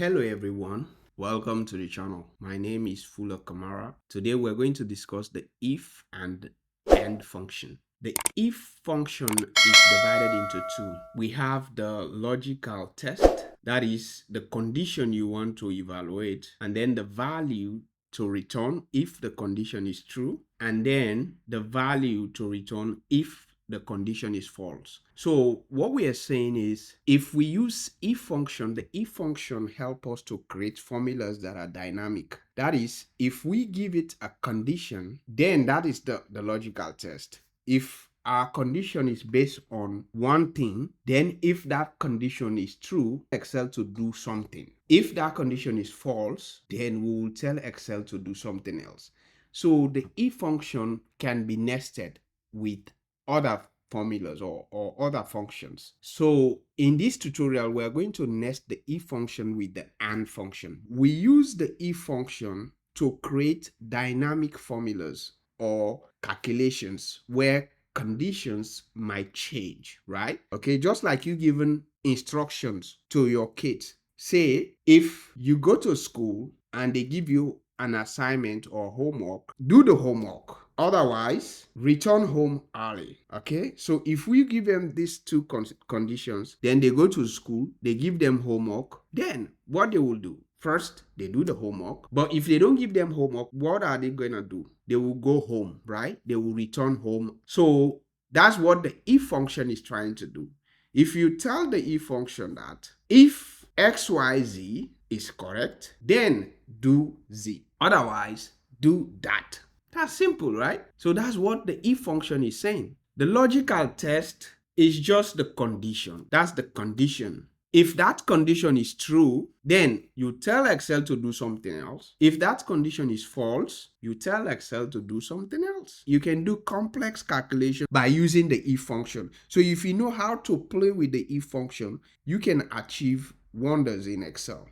Hello everyone, welcome to the channel. My name is Fuller Kamara. Today we're going to discuss the if and and function. The if function is divided into two. We have the logical test, that is the condition you want to evaluate, and then the value to return if the condition is true, and then the value to return if the condition is false. So what we are saying is, if we use if function, the if function help us to create formulas that are dynamic. That is, if we give it a condition, then that is the logical test. If our condition is based on one thing, then if that condition is true, Excel to do something. If that condition is false, then we will tell Excel to do something else. So the if function can be nested with other formulas or other functions. So in this tutorial, we're going to nest the if function with the and function. We use the if function to create dynamic formulas or calculations where conditions might change, right? Okay, just like you given instructions to your kids. Say, if you go to school and they give you an assignment or homework, do the homework. Otherwise, return home early. Okay, so if we give them these two conditions, then they go to school, they give them homework, then what they will do? First, they do the homework. But if they don't give them homework, what are they going to do? They will go home, right? They will return home. So that's what the if function is trying to do. If you tell the if function that if XYZ is correct, then do Z. Otherwise, do that. That's simple, right? So that's what the if function is saying. The logical test is just the condition. That's the condition. If that condition is true, then you tell Excel to do something else. If that condition is false, you tell Excel to do something else. You can do complex calculation by using the if function. So if you know how to play with the if function, you can achieve wonders in Excel,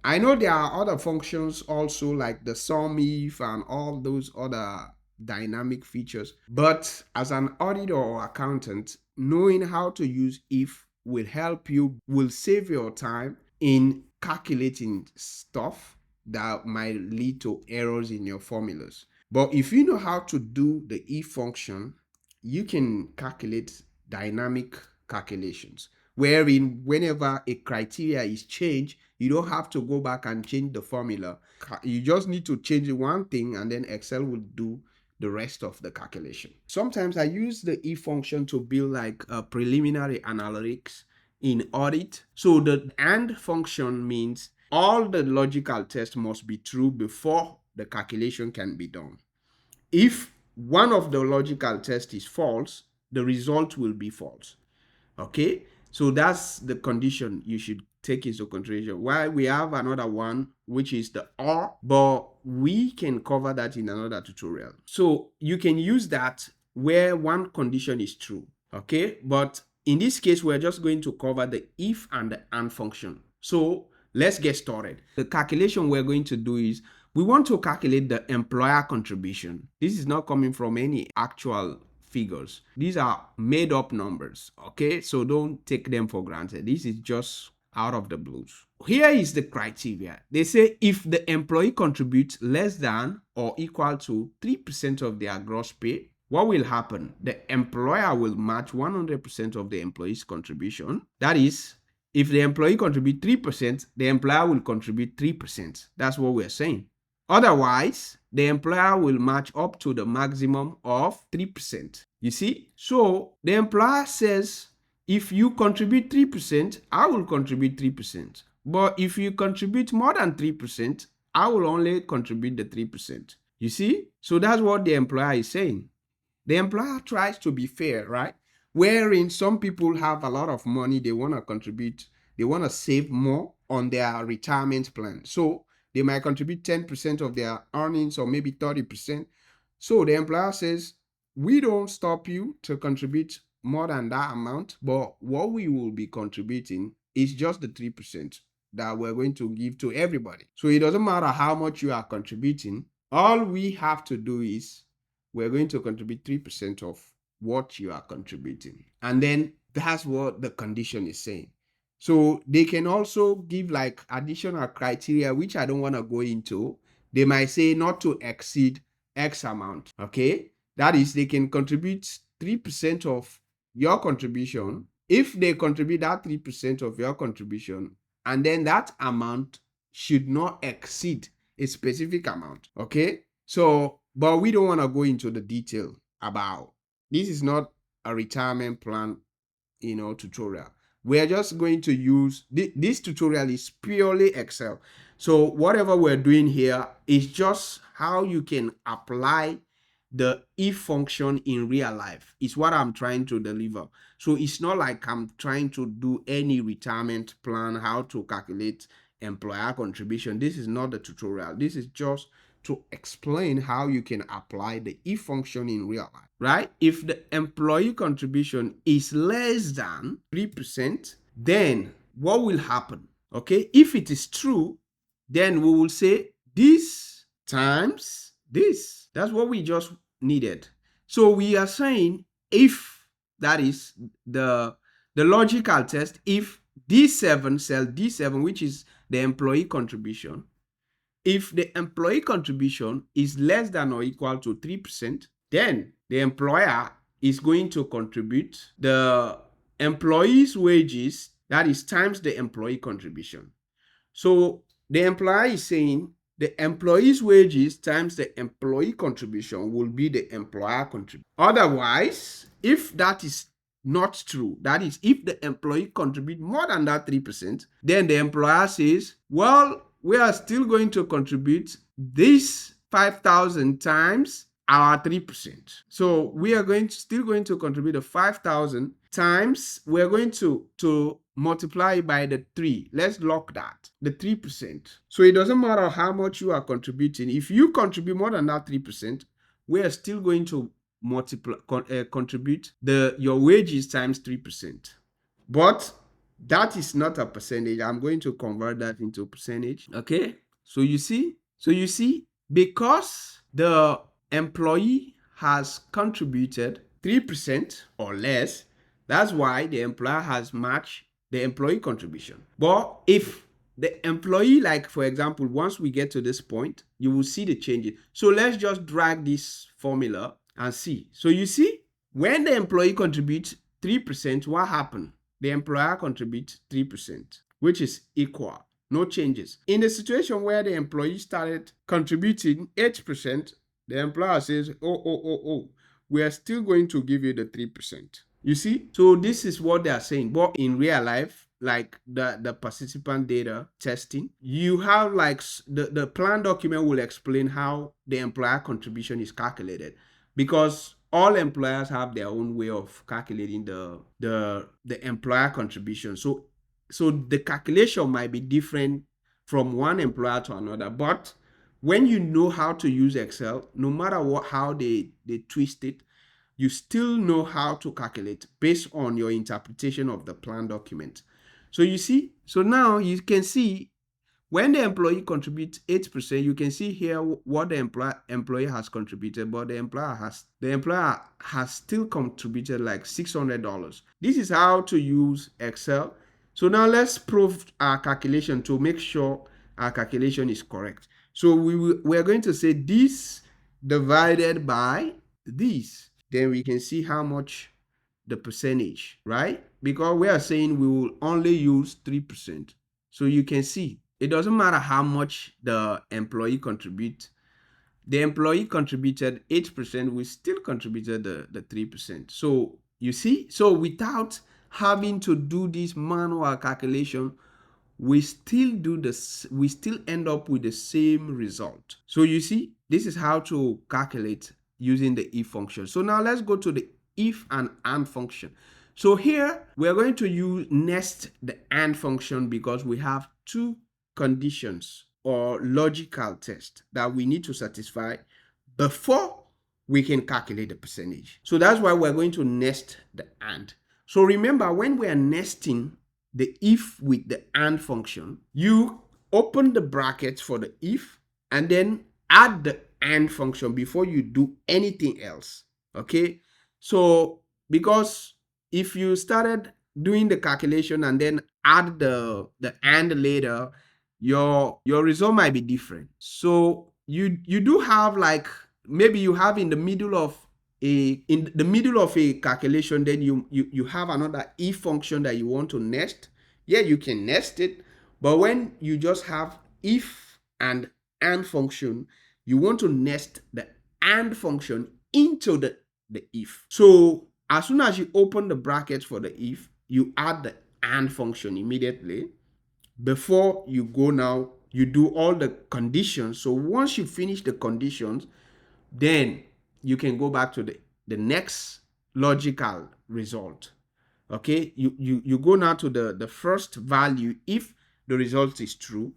I know there are other functions also like the sum if and all those other dynamic features. But as an auditor or accountant, knowing how to use if will help you, will save your time in calculating stuff that might lead to errors in your formulas. But if you know how to do the if function, you can calculate dynamic calculations, wherein whenever a criteria is changed, you don't have to go back and change the formula. You just need to change one thing and then Excel will do the rest of the calculation. Sometimes I use the if function to build like a preliminary analytics in audit. So the and function means all the logical tests must be true before the calculation can be done. If one of the logical tests is false, the result will be false. Okay, so that's the condition you should take into consideration. Why we have another one, which is the or, but we can cover that in another tutorial. So you can use that where one condition is true. Okay, but in this case, we're just going to cover the if and the and function. So let's get started. The calculation we're going to do is we want to calculate the employer contribution. This is not coming from any actual figures. These are made up numbers, okay? So don't take them for granted. This is just out of the blues. Here is the criteria. They say if the employee contributes less than or equal to 3% of their gross pay, what will happen? The employer will match 100% of the employee's contribution. That is, if the employee contributes 3%, the employer will contribute 3%. That's what we're saying. Otherwise, the employer will match up to the maximum of 3%. You see? So the employer says, if you contribute 3%, I will contribute 3%. But if you contribute more than 3%, I will only contribute the 3%. You see? So that's what the employer is saying. The employer tries to be fair, right? Wherein some people have a lot of money, they want to contribute, they want to save more on their retirement plan. So they might contribute 10% of their earnings or maybe 30%. So the employer says, we don't stop you to contribute more than that amount, but what we will be contributing is just the 3% that we're going to give to everybody. So it doesn't matter how much you are contributing. All we have to do is we're going to contribute 3% of what you are contributing. And then that's what the condition is saying. So they can also give like additional criteria, which I don't want to go into. They might say not to exceed X amount. Okay. That is, they can contribute 3% of your contribution. If they contribute that 3% of your contribution, and then that amount should not exceed a specific amount. Okay. So, but we don't want to go into the detail about this. Is not a retirement plan, tutorial. We are just going to use this tutorial is purely Excel. So whatever we're doing here is just how you can apply the if function in real life is what I'm trying to deliver. So it's not like I'm trying to do any retirement plan, how to calculate employer contribution. This is not the tutorial. This is just to explain how you can apply the if function in real life, right? If the employee contribution is less than 3%, then what will happen? Okay, if it is true, then we will say this times this. That's what we just needed. So we are saying if, that is the logical test, if D7, cell D7, which is the employee contribution, if the employee contribution is less than or equal to 3%, then the employer is going to contribute the employee's wages, that is times the employee contribution. So the employer is saying the employee's wages times the employee contribution will be the employer contribution. Otherwise, if that is not true, that is, if the employee contribute more than that 3%, then the employer says, well, we are still going to contribute this 5,000 times our 3%. So we are still going to contribute the 5,000 times, we're going to multiply by the 3. Let's lock that, the 3%. So it doesn't matter how much you are contributing. If you contribute more than that 3%, we are still going to contribute your wages times 3%. But that is not a percentage. I'm going to convert that into a percentage. Okay. So you see, because the employee has contributed 3% or less, that's why the employer has matched the employee contribution. But if the employee, like for example, once we get to this point, you will see the changes. So let's just drag this formula and see. So you see, when the employee contributes 3%, what happened? The employer contributes 3%, which is equal, no changes. In the situation where the employee started contributing 8%, the employer says, oh, we are still going to give you the 3%. You see? So this is what they are saying. But in real life, like the participant data testing, you have like the plan document will explain how the employer contribution is calculated, because all employers have their own way of calculating the employer contribution. So the calculation might be different from one employer to another. But when you know how to use Excel, no matter how they twist it, you still know how to calculate based on your interpretation of the plan document. So you see, so now you can see when the employee contributes 8%, you can see here what the employee has contributed, but the employer has still contributed like $600. This is how to use Excel. So now let's prove our calculation to make sure our calculation is correct. So we are going to say this divided by this. Then we can see how much the percentage, right? Because we are saying we will only use 3%. So you can see it doesn't matter how much the employee contribute. The employee contributed 8%, we still contributed the 3%. So you see, so without having to do this manual calculation, we still end up with the same result. So you see, this is how to calculate using the if function. So now let's go to the if and function. So here we are going to use nest the and function because we have two conditions or logical test that we need to satisfy before we can calculate the percentage. So that's why we're going to nest the and. So remember, when we are nesting the if with the and function, you open the brackets for the if and then add the and function before you do anything else. Okay, so because if you started doing the calculation and then add the and later, your result might be different. So you do have, like, maybe you have in the middle of a calculation, then you have another if function that you want to nest. Yeah, you can nest it, but when you just have if and function, you want to nest the and function into the if. So as soon as you open the brackets for the if, you add the and function immediately. Before you go now, you do all the conditions. So once you finish the conditions, then you can go back to the next logical result. Okay, you go now to the first value if the result is true,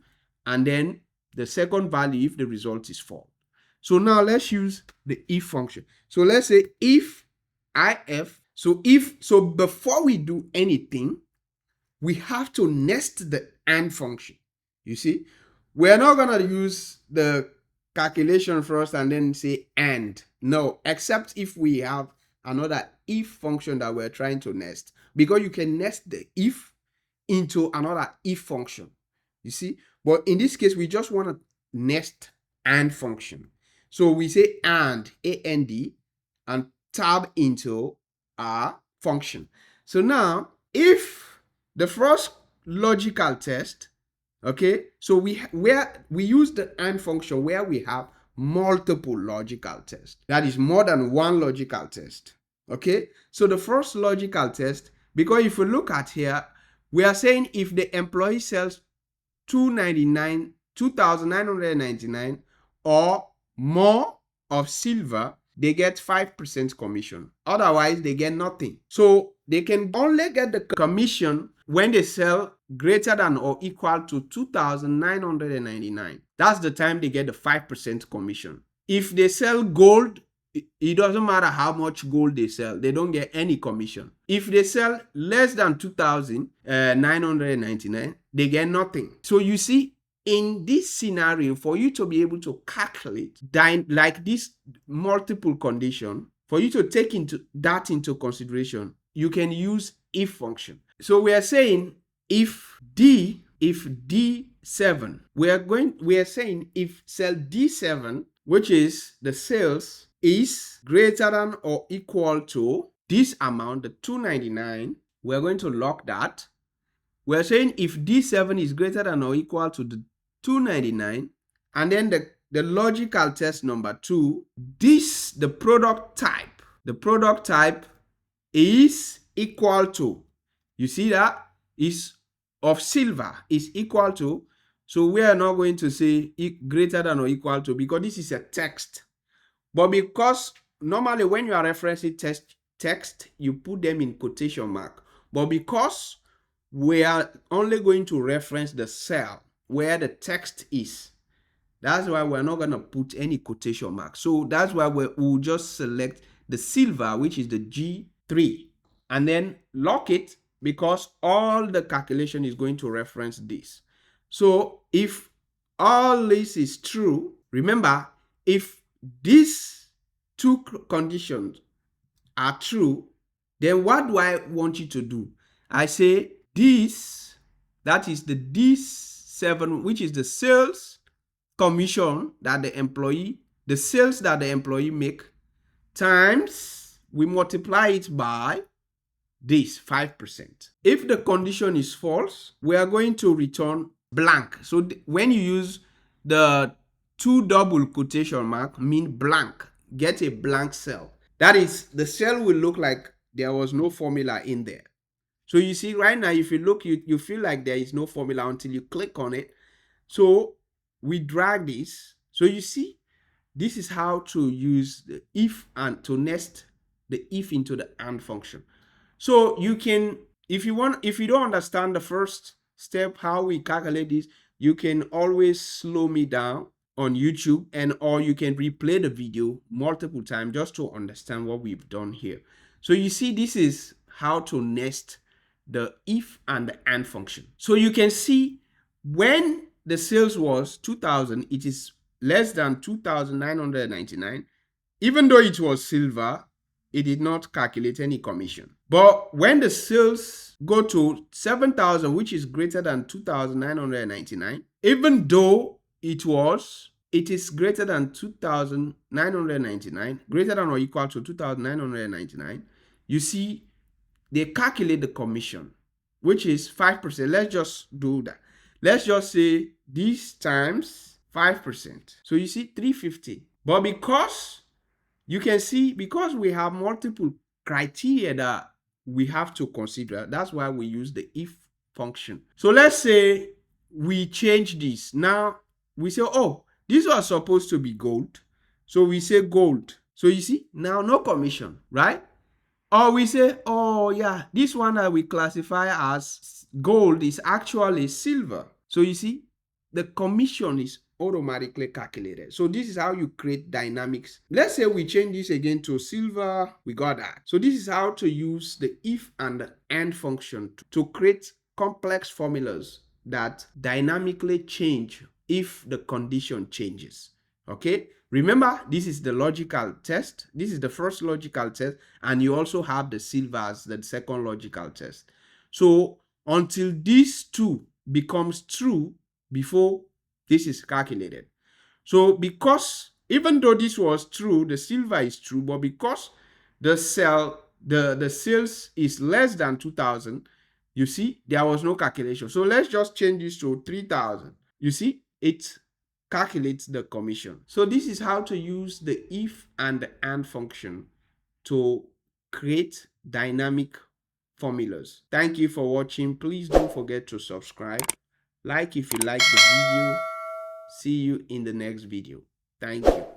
and then the second value if the result is false. So now let's use the if function. So let's say if so before we do anything, we have to nest the and function. You see, we're not gonna use the calculation first and then say and. No, except if we have another if function that we're trying to nest, because you can nest the if into another if function. You see, but in this case, we just want to nest and function. So we say and, and tab into our function. So now, if the first logical test, okay, so we use the and function where we have multiple logical tests. That is more than one logical test. Okay, so the first logical test, because if we look at here, we are saying if the employee sells 2,999 or more of silver, they get 5% commission. Otherwise, they get nothing. So they can only get the commission when they sell greater than or equal to 2,999. That's the time they get the 5% commission. If they sell gold, it doesn't matter how much gold they sell, they don't get any commission. If they sell less than 2,999, they get nothing. So you see, in this scenario, for you to be able to calculate like this multiple condition, for you to take into consideration, you can use if function. So we are saying if D7, we are saying if cell D7, which is the sales, is greater than or equal to this amount, the 299, we're going to lock that. We're saying if D7 is greater than or equal to the 299, and then the logical test number 2, the product type is equal to, you see that, is of silver, is equal to, so we are not going to say greater than or equal to, because this is a text. But because normally when you are referencing text, you put them in quotation mark. But because we are only going to reference the cell where the text is, that's why we're not going to put any quotation mark. So that's why we'll just select the silver, which is the G3, and then lock it, because all the calculation is going to reference this. So if all this is true, remember, if these two conditions are true, then what do I want you to do? I say this, that is the D7, which is the sales commission that the sales that the employee make, times, we multiply it by this 5%. If the condition is false, we are going to return blank. So when you use the 2 double quotation mark, mean blank, get a blank cell. That is, the cell will look like there was no formula in there. So you see right now, if you look, you feel like there is no formula until you click on it. So we drag this. So you see, this is how to use the if and to nest the if into the and function. So you can, if you don't understand the first step, how we calculate this, you can always slow me down on YouTube, or you can replay the video multiple times just to understand what we've done here. So you see, this is how to nest the if and the and function. So you can see when the sales was 2,000, it is less than 2,999. Even though it was silver, it did not calculate any commission. But when the sales go to 7,000, which is greater than 2,999, even though it is greater than 2,999, greater than or equal to 2,999, you see, they calculate the commission, which is 5%. Let's just do that. Let's just say this times 5%. So you see 350. But because you can see, because we have multiple criteria that we have to consider, that's why we use the if function. So let's say we change this. Now we say, oh, this was supposed to be gold. So we say gold. So you see, now no commission, right? Or we say, oh yeah, this one that we classify as gold is actually silver. So you see, the commission is automatically calculated. So this is how you create dynamics. Let's say we change this again to silver. We got that. So this is how to use the if and the and function to create complex formulas that dynamically change if the condition changes. Okay, remember, this is the logical test. This is the first logical test, and you also have the silver as the second logical test. So until these two becomes true before this is calculated. So because even though this was true, the silver is true, but because the sales is less than 2,000, you see, there was no calculation. So let's just change this to 3,000. You see, it calculates the commission. So this is how to use the if and the and function to create dynamic formulas. Thank you for watching. Please don't forget to subscribe. Like if you like the video. See you in the next video. Thank you.